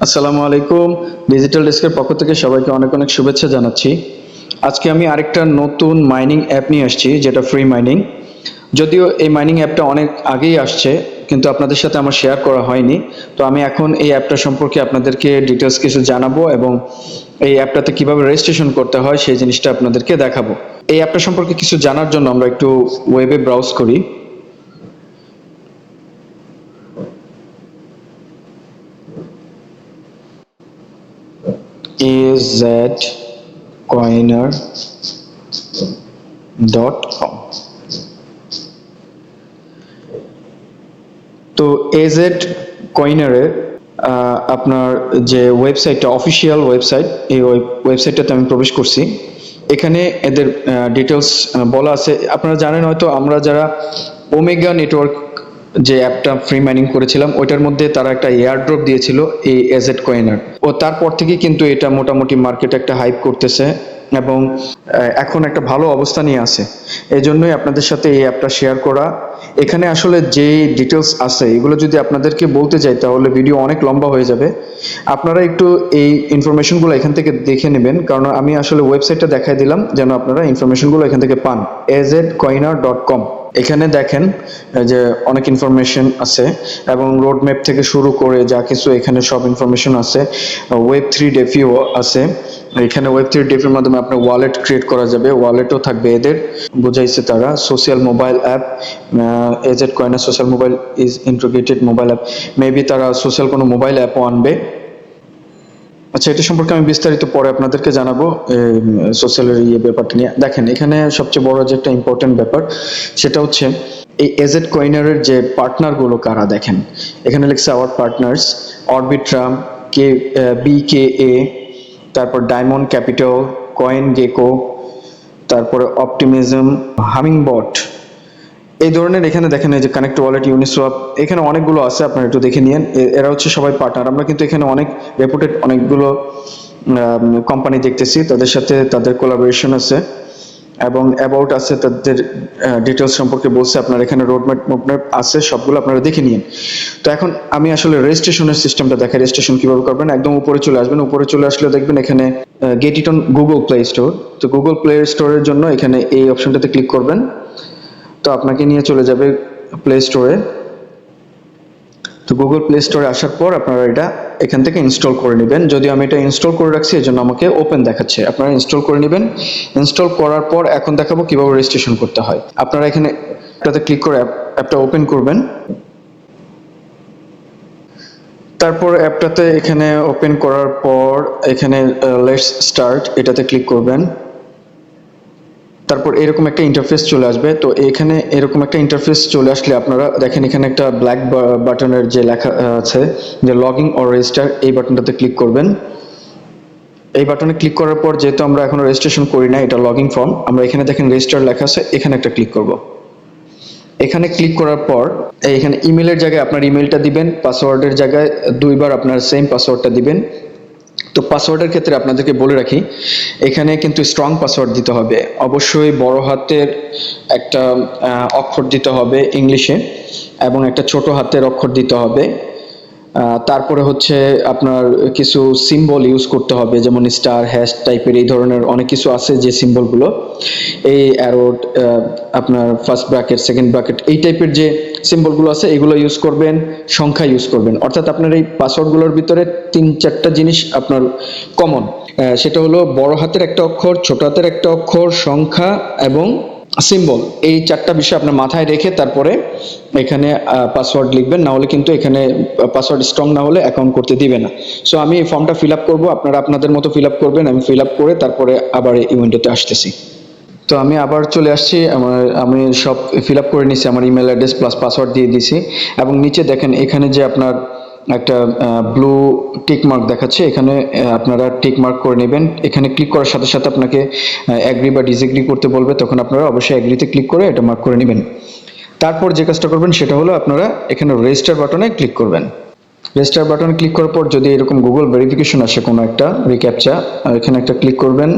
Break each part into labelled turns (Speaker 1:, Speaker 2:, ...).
Speaker 1: আসসালামু আলাইকুম। ডিজিটাল ডেস্কের পক্ষ থেকে সবাইকে অনেক অনেক শুভেচ্ছা জানাচ্ছি। আজকে আমি আরেকটা নতুন মাইনিং অ্যাপ নিয়ে আসছি, যেটা ফ্রি মাইনিং। যদিও এই মাইনিং অ্যাপটা অনেক আগেই আসছে, কিন্তু আপনাদের সাথে আমার শেয়ার করা হয়নি। তো আমি এখন এই অ্যাপটা সম্পর্কে আপনাদেরকে ডিটেলস কিছু জানাবো এবং এই অ্যাপটাতে কিভাবে রেজিস্ট্রেশন করতে হয় সেই জিনিসটা আপনাদেরকে দেখাবো। এই অ্যাপটা সম্পর্কে কিছু জানার জন্য আমরা একটু ওয়েবে ব্রাউজ করি। AZCoiner.com। তো AZCoiner-এর আপনার যে ওয়েবসাইটটা, অফিসিয়াল ওয়েবসাইট, এই ওয়েবসাইটটাতে আমি প্রবেশ করছি। এখানে এদের ডিটেলস বলা আছে। আপনারা জানেন হয়তো, আমরা যারা ওমেগা নেটওয়ার্ক যে অ্যাপটা ফ্রি মাইনিং করেছিলাম, ওইটার মধ্যে তারা একটা এয়ারড্রপ দিয়েছিল এই AZCoiner। ও তারপর থেকে কিন্তু এটা মোটামুটি মার্কেটে একটা হাইপ করতেছে এবং এখন একটা ভালো অবস্থা নিয়ে আছে। এই জন্যই আপনাদের সাথে এই অ্যাপটা শেয়ার করা। এখানে আসলে যে ডিটেলস আছে এগুলো যদি আপনাদেরকে বলতে যাই তাহলে ভিডিও অনেক লম্বা হয়ে যাবে। আপনারা একটু এই ইনফরমেশনগুলো এখান থেকে দেখে নেবেন, কারণ আমি আসলে ওয়েবসাইটটা দেখাই দিলাম যেন আপনারা ইনফরমেশনগুলো এখান থেকে পান। AZCoiner.com। এখানে দেখেন যে অনেক ইনফরমেশন আছে এবং রোড ম্যাপ থেকে শুরু করে যা কিছু এখানে সব ইনফরমেশন আছে। Web3 DeFi আছে। এখানে Web3 DeFiর মাধ্যমে আপনার ওয়ালেট ক্রিয়েট করা যাবে, ওয়ালেটও থাকবে এদের, বুঝাইছে তারা। Social mobile app, AZCoiner social mobile is integrated mobile app. Maybe তারা সোশ্যাল কোনো মোবাইল অ্যাপও আনবে। আচ্ছা, এটা সম্পর্কে আমি বিস্তারিত পরে আপনাদেরকে জানাবো, সোশ্যালের ব্যাপারটা নিয়ে। দেখেন এখানে সবচেয়ে বড় যে একটা ইম্পর্টেন্ট ব্যাপার, সেটা হচ্ছে এই AZCoiner-এর যে পার্টনারগুলো কারা। দেখেন এখানে লিখছে আওয়ার পার্টনার্স, অরবিট্রাম, BKA, তারপর ডায়মন্ড ক্যাপিটাল, কয়েন গেকো, তারপরে অপটিমিজম, হামিংবট, এই ধরনের। এখানে দেখেন এই যে কানেক্ট ওয়ালেট, ইউনিসওয়াপ, এখানে অনেকগুলো আছে, আপনারা একটু দেখে নিন। এরা হচ্ছে সবাই পার্টনার। আমরা কিন্তু এখানে অনেক রেপুটেড অনেকগুলো কোম্পানি দেখতেছি, তাদের সাথে তাদের কোলাবোরেশন আছে এবং অ্যাবাউট আছে, তাদের ডিটেলস সম্পর্কে বলছে। আপনার এখানে রোডম্যাপ আছে, সবগুলো আপনারা দেখে নিন। তো এখন আমি আসলে রেজিস্ট্রেশনের সিস্টেমটা দেখাই। রেজিস্ট্রেশন কিভাবে করবেন, একদম উপরে চলে আসবেন। উপরে চলে আসলে দেখবেন এখানে get it on Google play store. তো গুগল প্লে স্টোরের জন্য এখানে এই অপশনটাতে ক্লিক করবেন। তো আপনাকে নিয়ে চলে যাবে প্লে স্টোরে। তো গুগল প্লে স্টোরে আসার পর আপনারা এটা এখান থেকে ইনস্টল করে নেবেন। যদিও আমি এটা ইনস্টল করে রাখছি, এই জন্য আমাকে ওপেন দেখাচ্ছে। আপনারা ইনস্টল করে নেবেন। ইনস্টল করার পর এখন দেখাবো কিভাবে রেজিস্ট্রেশন করতে হয়। আপনারা এখানে এটাতে ক্লিক করে অ্যাপটা ওপেন করবেন। তারপর অ্যাপটাতে এখানে ওপেন করার পর এখানে লেটস স্টার্ট, এটাতে ক্লিক করবেন। তারপর এরকম একটা ইন্টারফেস চলে আসবে। তো এখানে এরকম একটা ইন্টারফেস চলে আসলে আপনারা দেখেন এখানে একটা ব্ল্যাক বাটনের যে লেখা আছে যে লগইন অর রেজিস্টার, এই বাটনটাতে ক্লিক করবেন। এই বাটনে ক্লিক করার পর, যেহেতু আমরা এখনো রেজিস্ট্রেশন করি না, এটা লগইন ফর্ম, আমরা এখানে দেখেন রেজিস্টার লেখা আছে, এখানে একটা ক্লিক করব। এখানে ক্লিক করার পর এখানে ইমেলের জায়গায় আপনার ইমেলটা দিবেন, পাসওয়ার্ডের জায়গায় দুইবার আপনার সেম পাসওয়ার্ডটা দিবেন। তো পাসওয়ার্ডের ক্ষেত্রে আপনাদেরকে বলে রাখি, এখানে কিন্তু স্ট্রং পাসওয়ার্ড দিতে হবে। অবশ্যই বড় হাতের একটা অক্ষর দিতে হবে ইংলিশে এবং একটা ছোট হাতের অক্ষর দিতে হবে। তারপরে হচ্ছে আপনার কিছু সিম্বল ইউজ করতে হবে, যেমন স্টার, হ্যাশ টাইপের এই ধরনের অনেক কিছু আছে যে সিম্বলগুলো, এই অ্যারো, আপনার ফার্স্ট ব্র্যাকেট, সেকেন্ড ব্র্যাকেট, এই টাইপের যে সিম্বলগুলো আছে এগুলো ইউজ করবেন। সংখ্যা ইউজ করবেন, অর্থাৎ আপনার এই পাসওয়ার্ডগুলোর ভিতরে 3-4টা জিনিস আপনার কমন। সেটা হলো বড় হাতের একটা অক্ষর, ছোট হাতের একটা অক্ষর, সংখ্যা এবং সিম্বল। এই 4টা বিষয় আপনার মাথায় রেখে তারপরে এখানে পাসওয়ার্ড লিখবেন, না হলে কিন্তু এখানে পাসওয়ার্ড স্ট্রং না হলে অ্যাকাউন্ট করতে দিবে না। সো আমি এই ফর্মটা ফিল আপ করবো, আপনারা আপনাদের মতো ফিল আপ করবেন। আমি ফিল আপ করে তারপরে আবার এই উইন্ডোতে আসতেছি। তো আমি আবার চলে আসছি। আমি সব ফিল আপ করে নিছি, আমার ইমেল অ্যাড্রেস প্লাস পাসওয়ার্ড দিয়ে দিছি। এবং নিচে দেখেন এখানে যে আপনার একটা ব্লু টিক মার্ক দেখাচ্ছে, এখানে আপনারা টিক মার্ক করে নেবেন। এখানে ক্লিক করার সাথে সাথে আপনাকে অ্যাগ্রি বা ডিসএগ্রি করতে বলবে, তখন আপনারা অবশ্যই অ্যাগ্রিতে ক্লিক করে এটা মার্ক করে নেবেন। তারপর যে কাজটা করবেন সেটা হলো আপনারা এখানে রেজিস্টার বাটনে ক্লিক করবেন। রেজিস্টার বাটনে ক্লিক করার পর যদি এরকম গুগল ভেরিফিকেশন আসে কোনো একটা রিক্যাপচা, এখানে একটা ক্লিক করবেন।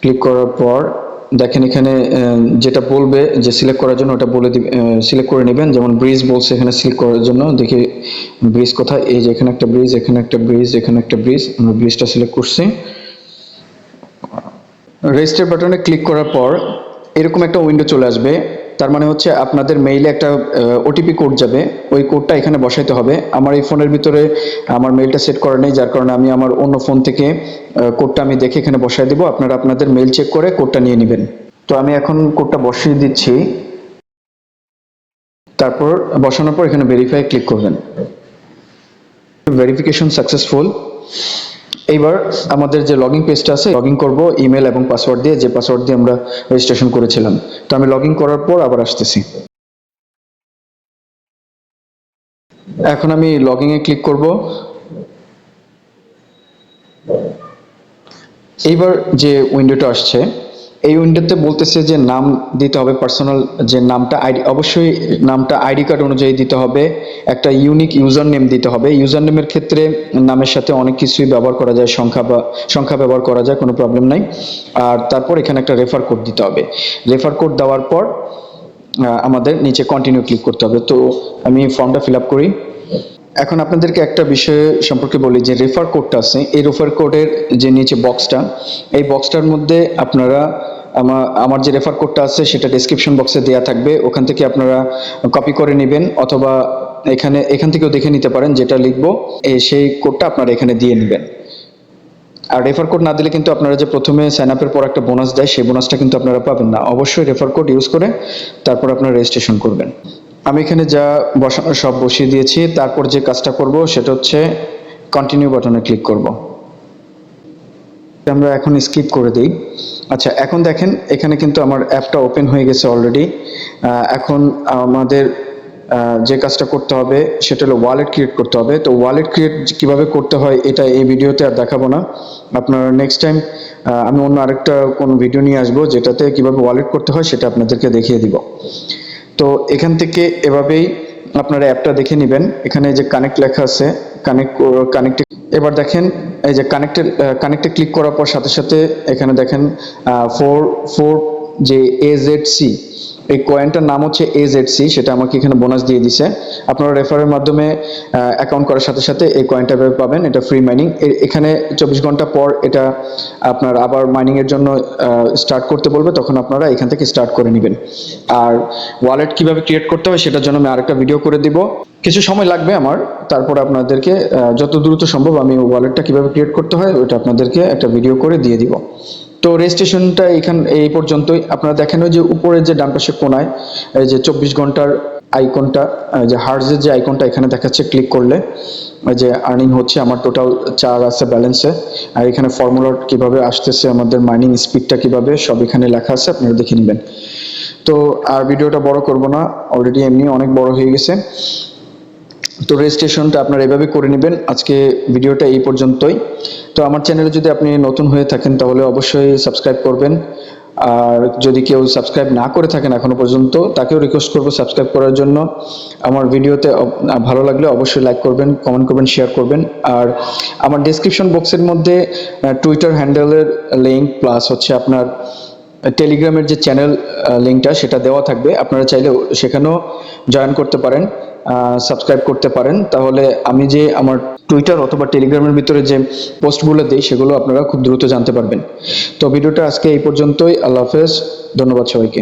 Speaker 1: ক্লিক করার পর দেখেন এখানে যেটা বলবে যে সিলেক্ট করার জন্য ওটা বলে দিবে, সিলেক্ট করে নেবেন। যেমন ব্রিজ বলছে এখানে সিলেক্ট করার জন্য, দেখি ব্রিজ কোথায়, এই যে এখানে একটা ব্রিজ, এখানে একটা ব্রিজ, এখানে একটা ব্রিজ, আমরা ব্রিজটা সিলেক্ট করছি। রেজিস্টার বাটনে ক্লিক করার পর এরকম একটা উইন্ডো চলে আসবে। তার মানে হচ্ছে আপনাদের মেইলে একটা ওটিপি কোড যাবে, ওই কোডটা এখানে বসাইতে হবে। আমার এই ফোনের ভিতরে আমার মেইলটা সেট করা নেই, যার কারণে আমি আমার অন্য ফোন থেকে কোডটা আমি দেখে এখানে বসাই দেবো। আপনারা আপনাদের মেইল চেক করে কোডটা নিয়ে নেবেন। তো আমি এখন কোডটা বসিয়ে দিচ্ছি। তারপর বসানোর পর এখানে ভেরিফাই ক্লিক করবেন। Verification successful. এইবার আমাদের যে লগইন পেজটা আছে, লগইন করব ইমেল এবং পাসওয়ার্ড দিয়ে, যে পাসওয়ার্ড দিয়ে আমরা রেজিস্ট্রেশন করেছিলাম। তো আমি লগইন করার পর আবার আসতেছি। এখন আমি লগইন এ ক্লিক করব। এইবার যে উইন্ডোটা আসছে, এই উইন্ডোতে বলতেছে যে নাম দিতে হবে, পার্সোনাল যে নামটা, আইডি, অবশ্যই নামটা আইডি কার্ড অনুযায়ী দিতে হবে। একটা ইউনিক ইউজার নেম দিতে হবে। ইউজার নেমের ক্ষেত্রে নামের সাথে অনেক কিছুই ব্যবহার করা যায়, সংখ্যা ব্যবহার করা যায়, কোনো প্রবলেম নাই। আর তারপর এখানে একটা রেফার কোড দিতে হবে। রেফার কোড দেওয়ার পর আমাদের নিচে কন্টিনিউ ক্লিক করতে হবে। তো আমি ফর্মটা ফিল আপ করি। এখন আপনাদেরকে একটা বিষয় সম্পর্কে বলি, যে রেফার কোডটা আছে, এই রেফার কোডের যে নিচে বক্সটা, এই বক্সটার মধ্যে আপনারা আমার যে রেফার কোডটা আছে সেটা ডেসক্রিপশন বক্সে দেওয়া থাকবে, ওখান থেকে আপনারা কপি করে নেবেন, অথবা এখান থেকেও দেখে নিতে পারেন। যেটা লিখবো সেই কোডটা আপনারা এখানে দিয়ে নেবেন। আর রেফার কোড না দিলে কিন্তু আপনারা যে প্রথমে সাইন আপের পর একটা বোনাস দেয়, সেই বোনাসটা কিন্তু আপনারা পাবেন না। অবশ্যই রেফার কোড ইউজ করে তারপর আপনারা রেজিস্ট্রেশন করবেন। আমি এখানে যা বসানো সব বসিয়ে দিয়েছি। তারপর যে কাজটা করব সেটা হচ্ছে কন্টিনিউ বাটনে ক্লিক করব। আমরা এখন স্কিপ করে দিই। আচ্ছা, এখন দেখেন এখানে কিন্তু আমার অ্যাপটা ওপেন হয়ে গেছে অলরেডি। এখন আমাদের যে কাজটা করতে হবে সেটা হলো ওয়ালেট ক্রিয়েট করতে হবে। তো ওয়ালেট ক্রিয়েট কিভাবে করতে হয় এটা এই ভিডিওতে আর দেখাবো না। আপনারা নেক্সট টাইম আমি অন্য আরেকটা কোনো ভিডিও নিয়ে আসবো যেটাতে কিভাবে ওয়ালেট করতে হয় সেটা আপনাদেরকে দেখিয়ে দিব। তো এখান থেকে এভাবেই আপনারা অ্যাপটা দেখে নেবেন। এখানে যে কানেক্ট লেখা আছে, কানেক্ট। এবার দেখেন এই যে কানেক্টে ক্লিক করার পর সাথে সাথে এখানে দেখেন ফোর যে AZC, এই কয়েনটার নাম হচ্ছে AZC, সেটা আমাকে এখানে বোনাস দিয়ে দিছে। আপনারা রেফারের মাধ্যমে অ্যাকাউন্ট করার সাথে সাথে এই কয়েনটা পাবেন। এটা ফ্রি মাইনিং। এখানে 24 ঘন্টা পর এটা আপনার আবার মাইনিং এর জন্য স্টার্ট করতে বলবে, তখন আপনারা এখান থেকে স্টার্ট করে নেবেন। আর ওয়ালেট কিভাবে ক্রিয়েট করতে হয় সেটার জন্য আমি আরেকটা ভিডিও করে দিব। কিছু সময় লাগবে আমার, তারপর আপনাদেরকে যত দ্রুত সম্ভব আমি ওয়ালেটটা কিভাবে ক্রিয়েট করতে হয় ওটা আপনাদেরকে একটা ভিডিও করে দিয়ে দিব। তো রেজিস্ট্রেশনটা এই পর্যন্তই। আপনারা দেখেন ওই যে উপরে যে ডান পাশে কোনায় এই যে 24 ঘন্টার আইকনটা, যে হার্জের যে আইকনটা এখানে দেখাচ্ছে, ক্লিক করলে ওই যে আর্নিং হচ্ছে, আমার টোটাল 4 আছে ব্যালেন্সে। আর এখানে ফর্মুলা কিভাবে আসতেছে, আমাদের মাইনিং স্পিডটা কিভাবে, সব এখানে লেখা আছে, আপনারা দেখে নেবেন। তো আর ভিডিওটা বড় করব না, অলরেডি এমনি অনেক বড় হয়ে গেছে। তো রেজিস্ট্রেশনটা আপনারা এভাবে করে নেবেন। আজকে ভিডিওটা এই পর্যন্তই। তো আমার চ্যানেলে যদি আপনি নতুন হয়ে থাকেন তাহলে অবশ্যই সাবস্ক্রাইব করবেন। আর যদি কেউ সাবস্ক্রাইব না করে থাকেন এখনো পর্যন্ত, তাকেও রিকোয়েস্ট করবো সাবস্ক্রাইব করার জন্য। আমার ভিডিওতে ভালো লাগলে অবশ্যই লাইক করবেন, কমেন্ট করবেন, শেয়ার করবেন। আর আমার ডেসক্রিপশন বক্সের মধ্যে টুইটার হ্যান্ডেলের লিঙ্ক প্লাস হচ্ছে আপনার টেলিগ্রামের যে চ্যানেল লিঙ্কটা সেটা দেওয়া থাকবে। আপনারা চাইলে সেখানেও জয়েন করতে পারেন, সাবস্ক্রাইব করতে পারেন। তাহলে আমি যে আমার টুইটার অথবা টেলিগ্রামের ভিতরে যে পোস্টগুলো দিই সেগুলো আপনারা খুব দ্রুত জানতে পারবেন। তো ভিডিওটা আজকে এই পর্যন্তই। আল্লাহ হাফেজ, ধন্যবাদ সবাইকে।